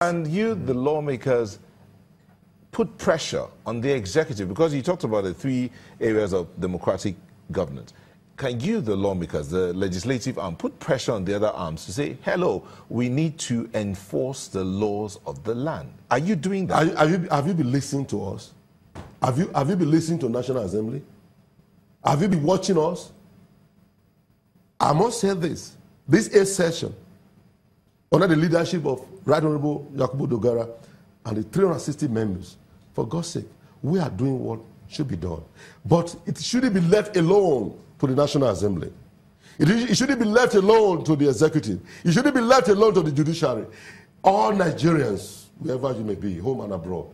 And you, the lawmakers, put pressure on the executive, because you talked about the 3 areas of democratic governance. Can you, the lawmakers, the legislative arm, put pressure on the other arms to say, hello, we need to enforce the laws of the land? Are you doing that? Have you been listening to us? Have you been listening to National Assembly? Have you been watching us? I must say this 8th session, under the leadership of Right Honorable Yakubu Dogara and the 360 members, for God's sake, we are doing what should be done. But it shouldn't be left alone to the National Assembly. It shouldn't be left alone to the executive. It shouldn't be left alone to the judiciary. All Nigerians, wherever you may be, home and abroad,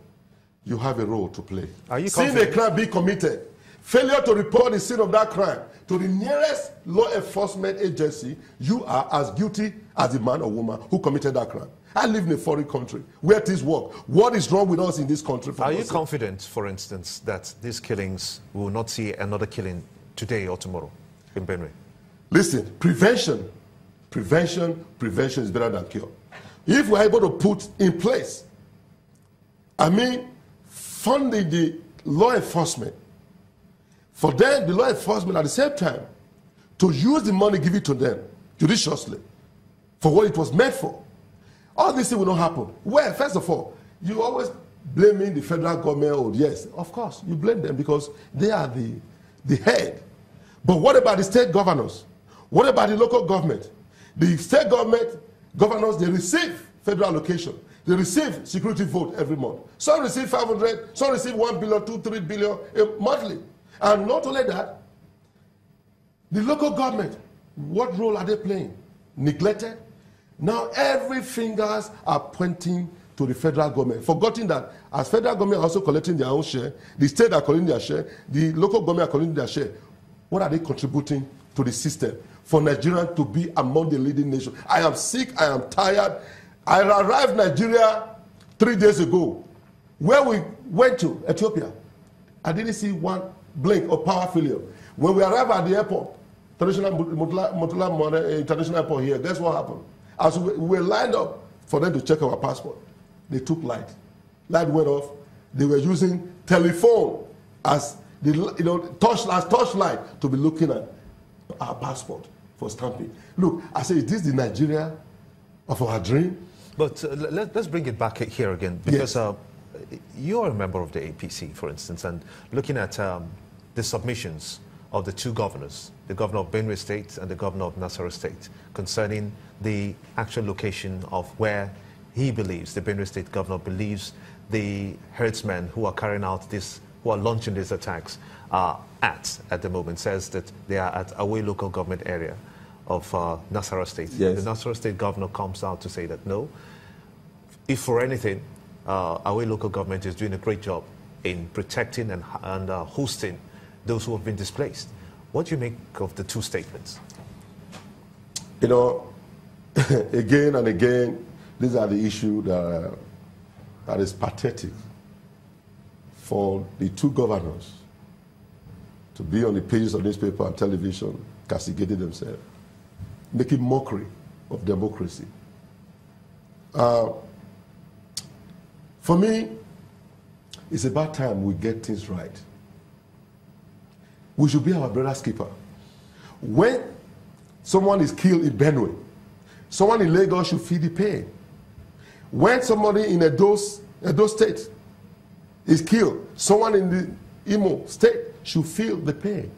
you have a role to play. Are you seeing a crime be committed, failure to report the scene of that crime to the nearest law enforcement agency, you are as guilty as the man or woman who committed that crime. I live in a foreign country where things work. What is wrong with us in this country? Are you confident, for instance, that these killings will not see another killing today or tomorrow in Benue? Listen, prevention is better than cure. If we're able to put in place, funding the law enforcement, for them, the law enforcement at the same time, to use the money given to them judiciously for what it was meant for, all this thing will not happen. Well, first of all, you always blaming the federal government. Oh, yes, of course, you blame them because they are the head. But what about the state governors? What about the local government? The state governors, they receive federal allocation. They receive security vote every month. Some receive 500, some receive 1 billion, 2, 3 billion monthly. And not only that, the local government, what role are they playing? Neglected? Now every fingers are pointing to the federal government, forgetting that as federal government are also collecting their own share, the state are collecting their share, the local government are collecting their share. What are they contributing to the system for Nigeria to be among the leading nations? I am sick, I am tired. I arrived in Nigeria 3 days ago. Where we went to, Ethiopia, I didn't see one blink of power failure. When we arrived at the airport, International Airport here, guess what happened? As we were lined up for them to check our passport, they took light. Light went off. They were using telephone as the torchlight to be looking at our passport for stamping. Look, I say, is this the Nigeria of our dream? But let's bring it back here again, because yes. You're a member of the APC, for instance, and looking at the submissions of the 2 governors, the governor of Benue State and the governor of Nasarawa State, concerning the actual location of where he believes, the Benue State governor believes, the herdsmen who are carrying out this, who are launching these attacks are at the moment, says that they are at Away local government area of Nasarawa State. Yes. The Nasarawa State governor comes out to say that no, if for anything, Away local government is doing a great job in protecting and hosting those who have been displaced. What do you make of the 2 statements? You know, again and again, these are the issues that is pathetic for the 2 governors to be on the pages of newspaper and television, castigating themselves, making mockery of democracy. For me, it's about time we get things right. We should be our brother's keeper. When someone is killed in Benue, someone in Lagos should feel the pain. When somebody in Edo State is killed, someone in the Imo State should feel the pain.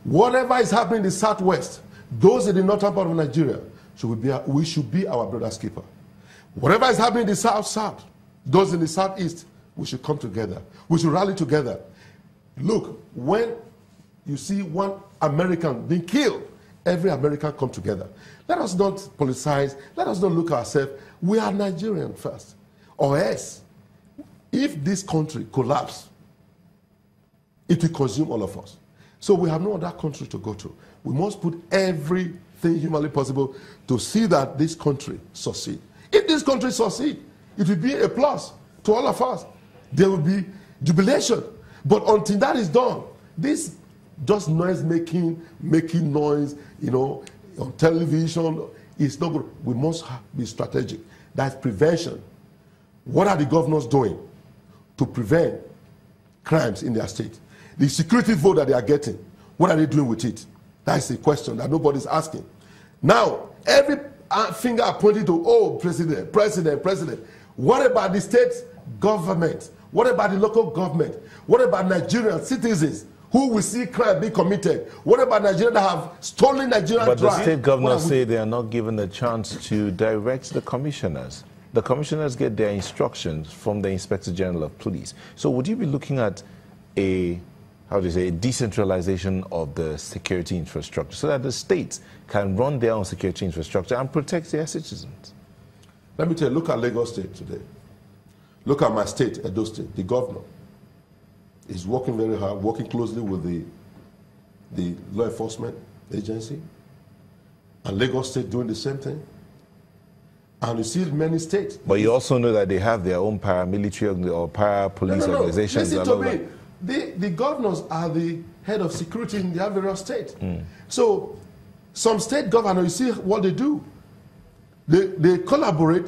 Whatever is happening in the Southwest, those in the northern part of Nigeria, we should be our brother's keeper. Whatever is happening in the South, those in the Southeast, we should come together. We should rally together. Look, when you see one American being killed, every American come together. Let us not politicize. Let us not look at ourselves. We are Nigerian first. Or else, if this country collapses, it will consume all of us. So we have no other country to go to. We must put everything humanly possible to see that this country succeeds. If this country succeeds, it will be a plus to all of us. There will be jubilation. But until that is done, this just making noise, on television, is not good. We must be strategic. That's prevention. What are the governors doing to prevent crimes in their state? The security vote that they are getting, what are they doing with it? That's the question that nobody's asking. Now, every finger pointing to, oh, president, president, president. What about the state government? What about the local government? What about Nigerian citizens who will see crime being committed? What about Nigerians that have stolen Nigerian But drive? the state governors say they are not given the chance to direct the commissioners. The commissioners get their instructions from the Inspector General of Police. So would you be looking at a, how do you say, a decentralization of the security infrastructure so that the states can run their own security infrastructure and protect their citizens? Let me tell you, look at Lagos State today. Look at my state, Edo State. The governor is working very hard, working closely with the law enforcement agency. And Lagos State doing the same thing. And you see many states. But you also know that they have their own paramilitary or para-police organizations. Listen to me. The governors are the head of security in their various states. So some state governors, you see what they do. They collaborate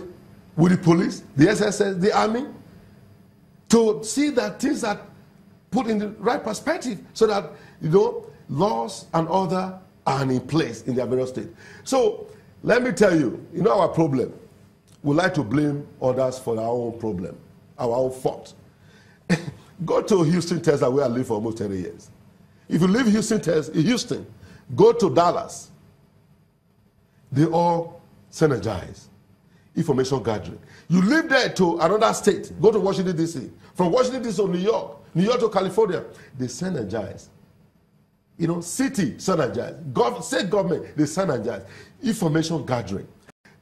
with the police, the SSS, the army, to see that things are put in the right perspective so that, you know, laws and order are in place in their various states. So let me tell you, you know our problem. We like to blame others for our own problem, our own fault. Go to Houston, Texas, where I live for almost 30 years. If you live in Houston, go to Dallas. They all synergize. Information gathering. You live there to another state, go to Washington, D.C. From Washington, D.C. to New York to California, they synergize. You know, city synergize. State government, they synergize. Information gathering.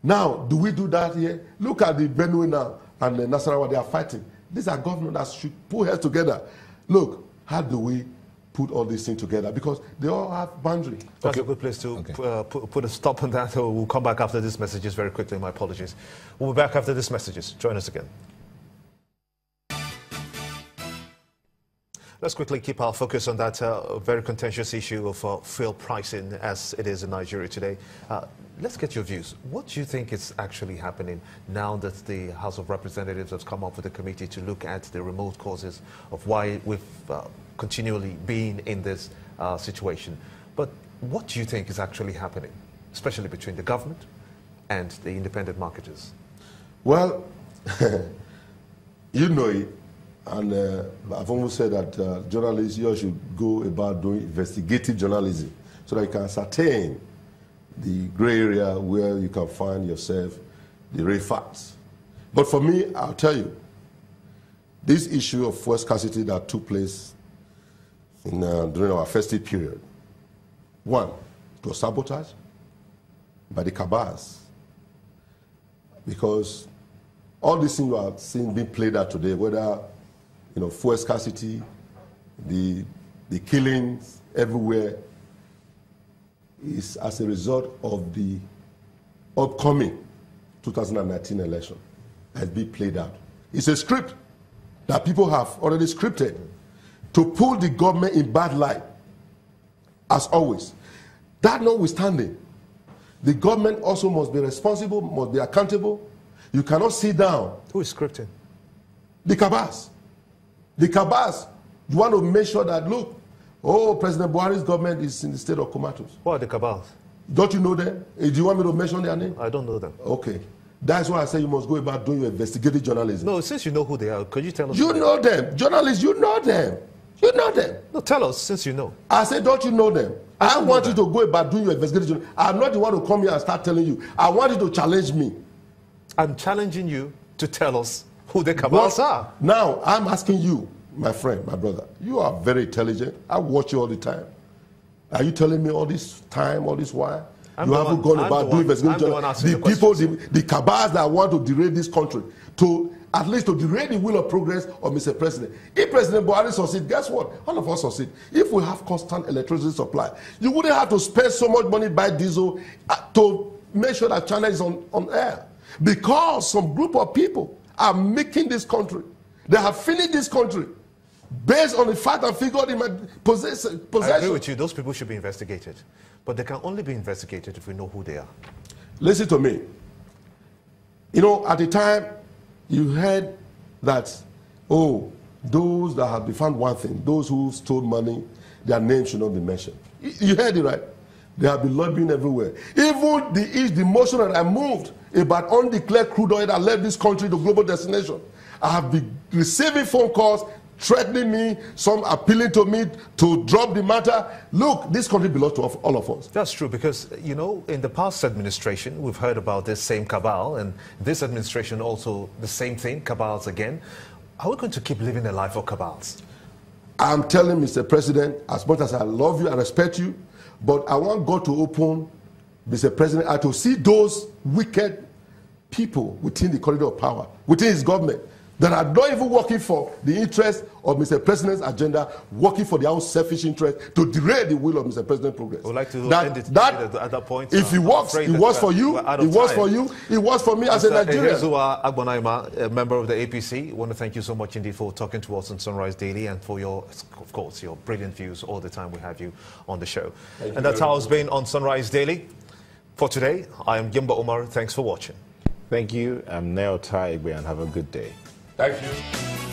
Now, do we do that here? Look at the Benue now and the Nasarawa, they are fighting. These are governments that should put heads together. Look, how do we put all these things together? Because they all have boundaries. That's a good place to put a stop on that. We'll come back after these messages very quickly. My apologies. We'll be back after these messages. Join us again. Let's quickly keep our focus on that very contentious issue of fuel pricing as it is in Nigeria today. Let's get your views. What do you think is actually happening now that the House of Representatives has come up with a committee to look at the remote causes of why we've continually been in this situation? But what do you think is actually happening, especially between the government and the independent marketers? Well, you know it. And I've almost said that journalists, you should go about doing investigative journalism so that you can ascertain the gray area where you can find yourself the real facts. But for me, I'll tell you, this issue of fuel scarcity that took place during our festive period, one, it was sabotage by the cabals. Because all these things you are seeing being played out today, whether fuel scarcity, the killings everywhere, is as a result of the upcoming 2019 election has been played out. It's a script that people have already scripted to pull the government in bad light, as always. That notwithstanding, the government also must be responsible, must be accountable. You cannot sit down. Who is scripting? The cabals. The cabals, you want to make sure that, look, President Buhari's government is in the state of comatose. Who are the cabals? Don't you know them? Do you want me to mention their name? I don't know them. Okay. That's why I say you must go about doing your investigative journalism. No, since you know who they are, could you tell us? You know them. Journalists, you know them. You know them. No, tell us, since you know. I said, don't you know them? I want you to go about doing your investigative journalism. I'm not the one to come here and start telling you. I want you to challenge me. I'm challenging you to tell us who the cabals are. Now, I'm asking you, my friend, my brother, you are very intelligent. I watch you all the time. Are you telling me all this time, all this while? You haven't gone about doing investigation. The people, the cabals that want to derail this country, to at least to derail the will of progress of Mr. President. If President Buhari succeeds, guess what? All of us succeed. If we have constant electricity supply, you wouldn't have to spend so much money buy diesel to make sure that China is on air. Because some group of people are making this country. They have finished this country based on the fact and figure in my possession. I agree with you. Those people should be investigated. But they can only be investigated if we know who they are. Listen to me. You know, at the time, you heard that, oh, those that have been found wanting, those who stole money, their names should not be mentioned. You heard it right. They have been lobbying everywhere. Even the motion that I moved about undeclared crude oil that led this country to global destination, I have been receiving phone calls threatening me, some appealing to me to drop the matter. Look, this country belongs to all of us. That's true, because, you know, in the past administration, we've heard about this same cabal, and this administration also the same thing, cabals again. Are we going to keep living a life of cabals? I'm telling Mr. President, as much as I love you and respect you, but I want God to open, Mr. President, and to see those wicked people within the corridor of power, within his government, that are not even working for the interest of Mr. President's agenda, working for their own selfish interest to derail the will of Mr. President's progress. I would like to end it at that point. If it works, it works for you, it works for you, it works for me as a Nigerian. Ehiozuwa Agbonayinma, a member of the APC, I want to thank you so much indeed for talking to us on Sunrise Daily and for your, of course, your brilliant views all the time we have you on the show. And that's how it's been on Sunrise Daily. For today, I am Gimba Umar. Thanks for watching. Thank you. I'm Neo Tai Egbe, and have a good day. Thank you.